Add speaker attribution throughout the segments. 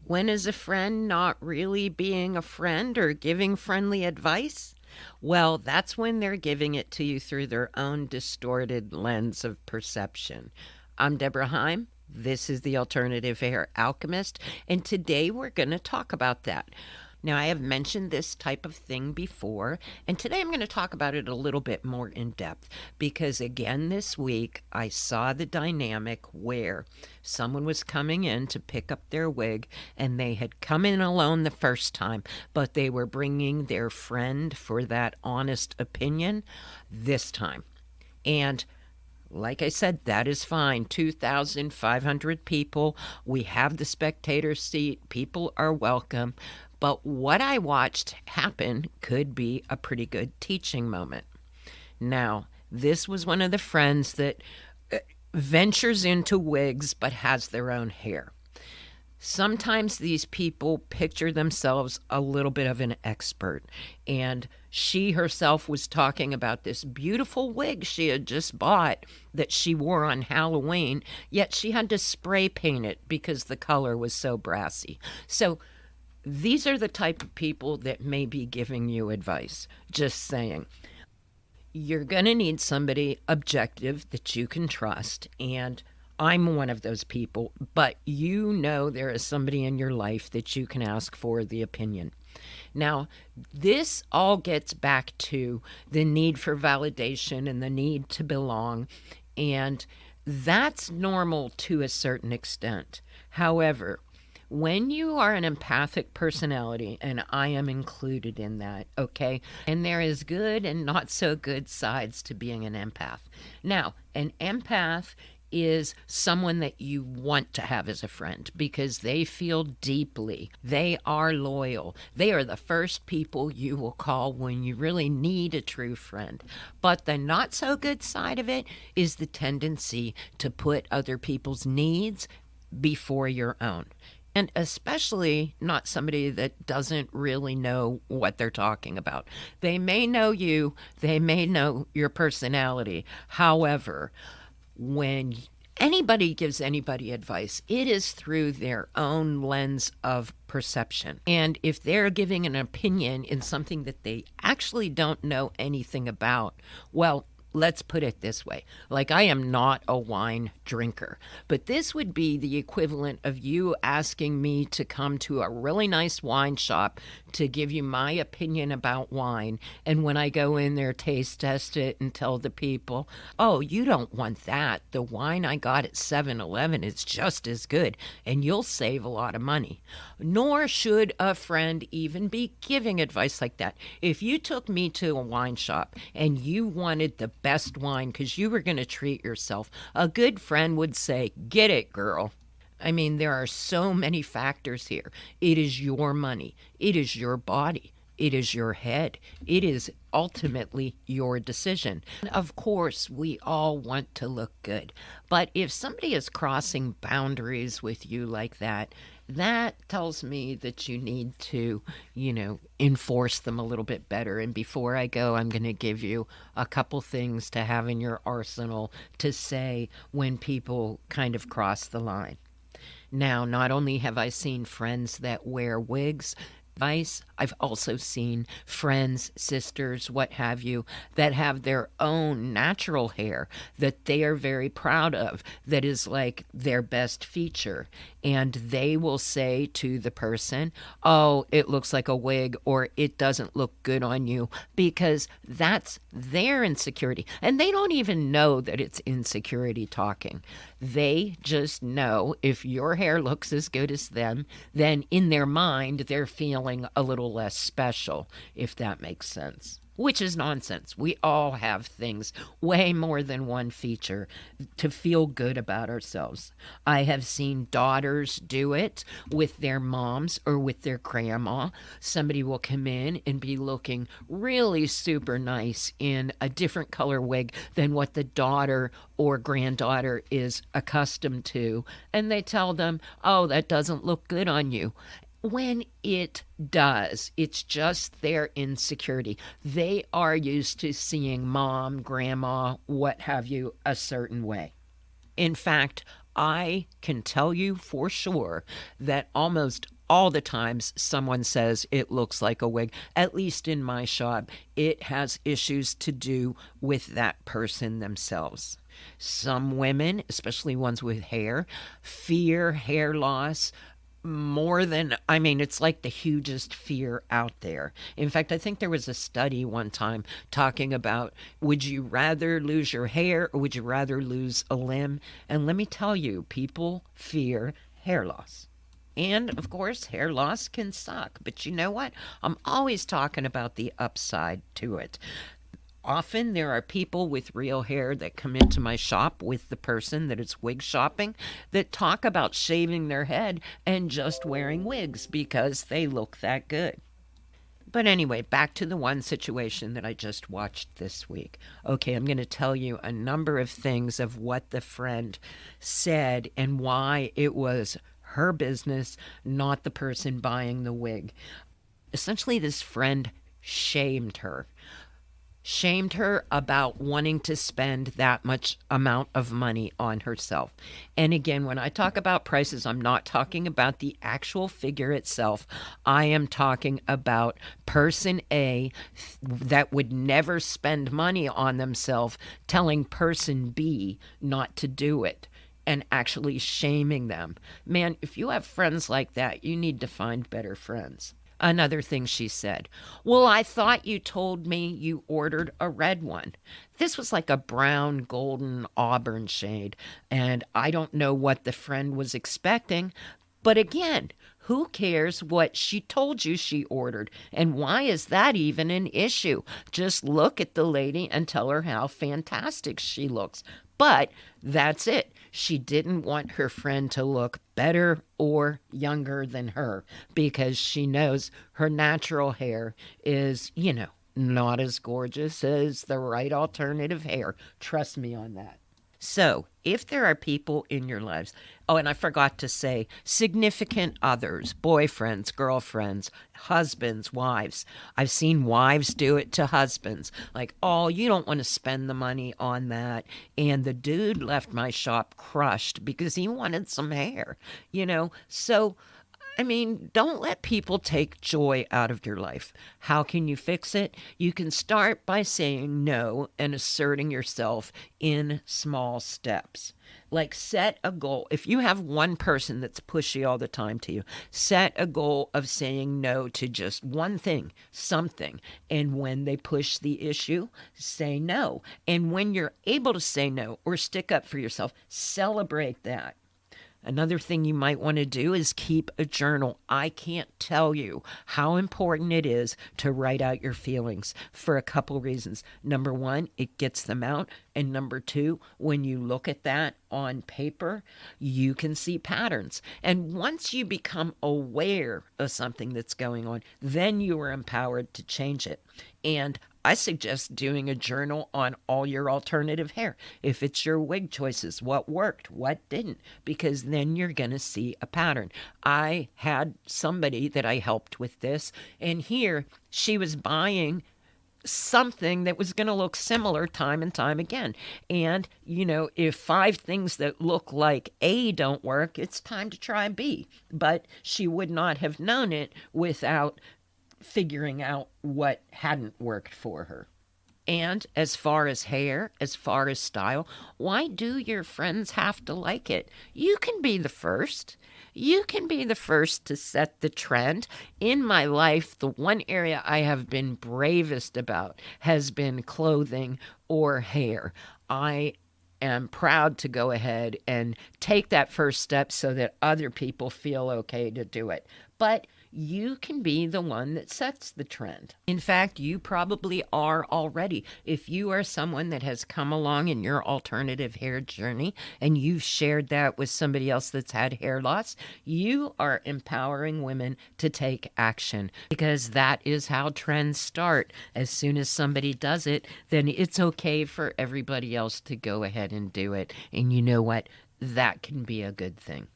Speaker 1: When is a friend not really being a friend or giving friendly advice? Well, that's when they're giving it to you through their own distorted lens of perception. I'm Debra Heim. This is the Alternative Hair Alchemist, and today we're going to talk about that. Now, I have mentioned this type of thing before, and today I'm going to talk about it a little bit more in depth because, again, this week I saw the dynamic where someone was coming in to pick up their wig and they had come in alone the first time, but they were bringing their friend for that honest opinion this time. And like I said, that is fine. 2,500 people. We have the spectator seat. People are welcome. But what I watched happen could be a pretty good teaching moment. Now, this was one of the friends that ventures into wigs but has their own hair. Sometimes these people picture themselves a little bit of an expert, and she herself was talking about this beautiful wig she had just bought that she wore on Halloween, yet she had to spray paint it because the color was so brassy. So these are the type of people that may be giving you advice. Just saying. You're going to need somebody objective that you can trust, and I'm one of those people, but you know there is somebody in your life that you can ask for the opinion. Now, this all gets back to the need for validation and the need to belong, and that's normal to a certain extent. However, when you are an empathic personality, and I am included in that, okay, and there is good and not so good sides to being an empath. Now, an empath is someone that you want to have as a friend because they feel deeply. They are loyal. They are the first people you will call when you really need a true friend. But the not so good side of it is the tendency to put other people's needs before your own. And especially not somebody that doesn't really know what they're talking about. They may know you, they may know your personality. However, when anybody gives anybody advice, it is through their own lens of perception. And if they're giving an opinion in something that they actually don't know anything about, well, let's put it this way. Like, I am not a wine drinker, but this would be the equivalent of you asking me to come to a really nice wine shop to give you my opinion about wine. And when I go in there, taste test it and tell the people, oh, you don't want that. The wine I got at 7-Eleven is just as good, and you'll save a lot of money. Nor should a friend even be giving advice like that. If you took me to a wine shop and you wanted the best wine because you were going to treat yourself, a good friend would say, get it, girl. I mean, there are so many factors here. It is your money. It is your body. It is your head. It is ultimately your decision. Of course, we all want to look good. But if somebody is crossing boundaries with you like that, that tells me that you need to, enforce them a little bit better. And before I go, I'm going to give you a couple things to have in your arsenal to say when people kind of cross the line. Now, not only have I seen friends that wear wigs, I've also seen friends, sisters, what have you, that have their own natural hair that they are very proud of, that is like their best feature. And they will say to the person, oh, it looks like a wig, or it doesn't look good on you, because that's their insecurity. And they don't even know that it's insecurity talking. They just know if your hair looks as good as them, then in their mind, they're feeling a little less special, if that makes sense. Which is nonsense. We all have things, way more than one feature, to feel good about ourselves. I have seen daughters do it with their moms or with their grandma. Somebody will come in and be looking really super nice in a different color wig than what the daughter or granddaughter is accustomed to. And they tell them, oh, that doesn't look good on you. When it does, it's just their insecurity. They are used to seeing mom, grandma, what have you, a certain way. In fact, I can tell you for sure that almost all the times someone says it looks like a wig, at least in my shop, it has issues to do with that person themselves. Some women, especially ones with hair, fear hair loss more than, I mean, it's like the hugest fear out there. In fact, I think there was a study one time talking about, would you rather lose your hair or would you rather lose a limb? And let me tell you, people fear hair loss. And of course, hair loss can suck. But you know what? I'm always talking about the upside to it. Often there are people with real hair that come into my shop with the person that is wig shopping that talk about shaving their head and just wearing wigs because they look that good. But anyway, back to the one situation that I just watched this week. Okay, I'm going to tell you a number of things of what the friend said and why it was her business, not the person buying the wig. Essentially, this friend shamed her about wanting to spend that much amount of money on herself. And again, when I talk about prices, I'm not talking about the actual figure itself. I am talking about person A that would never spend money on themselves telling person B not to do it and actually shaming them. Man, if you have friends like that, you need to find better friends. Another thing she said, well, I thought you told me you ordered a red one. This was like a brown, golden, auburn shade, and I don't know what the friend was expecting. But again, who cares what she told you she ordered? And why is that even an issue? Just look at the lady and tell her how fantastic she looks. But that's it. She didn't want her friend to look better or younger than her because she knows her natural hair is, not as gorgeous as the right alternative hair. Trust me on that. So, if there are people in your lives, oh, and I forgot to say, significant others, boyfriends, girlfriends, husbands, wives. I've seen wives do it to husbands. Like, oh, you don't want to spend the money on that. And the dude left my shop crushed because he wanted some hair. So, I mean, don't let people take joy out of your life. How can you fix it? You can start by saying no and asserting yourself in small steps. Like, set a goal. If you have one person that's pushy all the time to you, set a goal of saying no to just one thing, something. And when they push the issue, say no. And when you're able to say no or stick up for yourself, celebrate that. Another thing you might want to do is keep a journal. I can't tell you how important it is to write out your feelings for a couple reasons. Number one, it gets them out. And number two, when you look at that on paper, you can see patterns. And once you become aware of something that's going on, then you are empowered to change it. And I suggest doing a journal on all your alternative hair. If it's your wig choices, what worked, what didn't, because then you're going to see a pattern. I had somebody that I helped with this, and here she was buying something that was going to look similar time and time again. And, if 5 things that look like A don't work, it's time to try B. But she would not have known it without figuring out what hadn't worked for her. And as far as hair, as far as style, why do your friends have to like it? You can be the first. You can be the first to set the trend. In my life, the one area I have been bravest about has been clothing or hair. I am proud to go ahead and take that first step so that other people feel okay to do it. But you can be the one that sets the trend. In fact, you probably are already. If you are someone that has come along in your alternative hair journey and you've shared that with somebody else that's had hair loss, you are empowering women to take action because that is how trends start. As soon as somebody does it, then it's okay for everybody else to go ahead and do it. And you know what? That can be a good thing.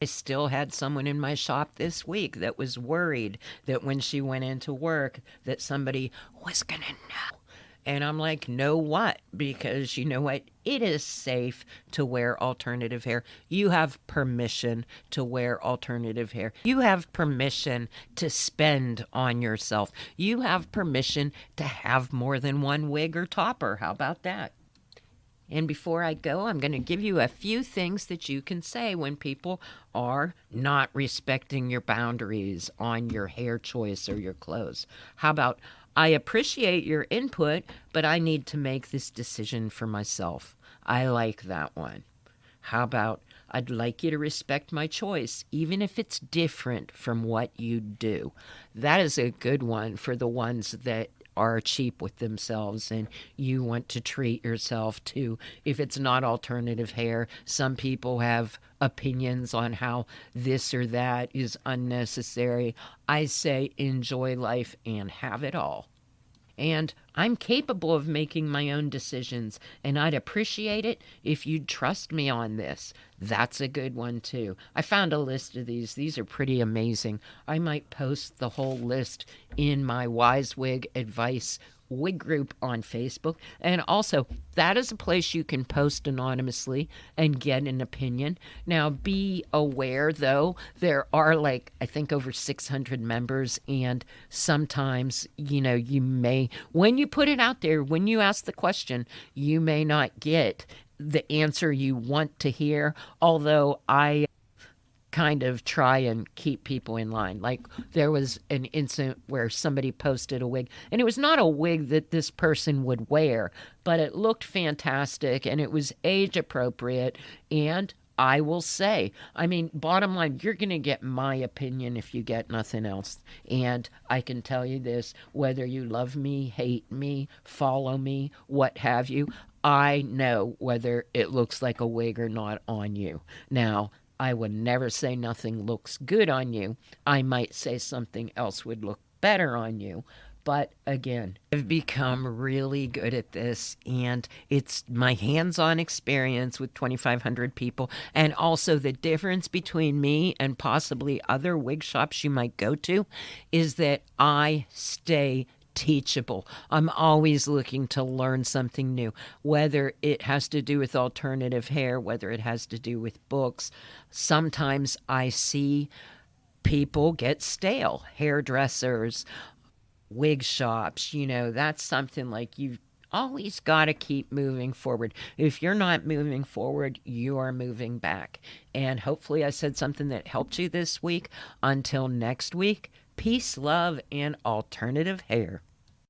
Speaker 1: I still had someone in my shop this week that was worried that when she went into work that somebody was going to know. And I'm like, no, what? Because you know what? It is safe to wear alternative hair. You have permission to wear alternative hair. You have permission to spend on yourself. You have permission to have more than one wig or topper. How about that? And before I go, I'm going to give you a few things that you can say when people are not respecting your boundaries on your hair choice or your clothes. How about, I appreciate your input, but I need to make this decision for myself. I like that one. How about, I'd like you to respect my choice, even if it's different from what you do. That is a good one for the ones that are cheap with themselves and you want to treat yourself too. If it's not alternative hair, some people have opinions on how this or that is unnecessary. I say enjoy life and have it all. And I'm capable of making my own decisions, and I'd appreciate it if you'd trust me on this. That's a good one, too. I found a list of these. These are pretty amazing. I might post the whole list in my Wise Wig Advice wig group on Facebook. And also, that is a place you can post anonymously and get an opinion. Now, be aware, though, there are like, I think over 600 members, and sometimes, you may, when you put it out there, when you ask the question, you may not get the answer you want to hear, although I kind of try and keep people in line. Like there was an incident where somebody posted a wig, and it was not a wig that this person would wear, but it looked fantastic and it was age appropriate. And I will say, I mean, bottom line, you're going to get my opinion if you get nothing else. And I can tell you this, whether you love me, hate me, follow me, what have you, I know whether it looks like a wig or not on you. Now, I would never say nothing looks good on you. I might say something else would look better on you. But again, I've become really good at this, and it's my hands-on experience with 2,500 people. And also the difference between me and possibly other wig shops you might go to is that I stay teachable. I'm always looking to learn something new, whether it has to do with alternative hair, whether it has to do with books. Sometimes I see people get stale, hairdressers, wig shops, that's something like you've always got to keep moving forward. If you're not moving forward, you are moving back. And hopefully I said something that helped you this week. Until next week, peace, love, and alternative hair.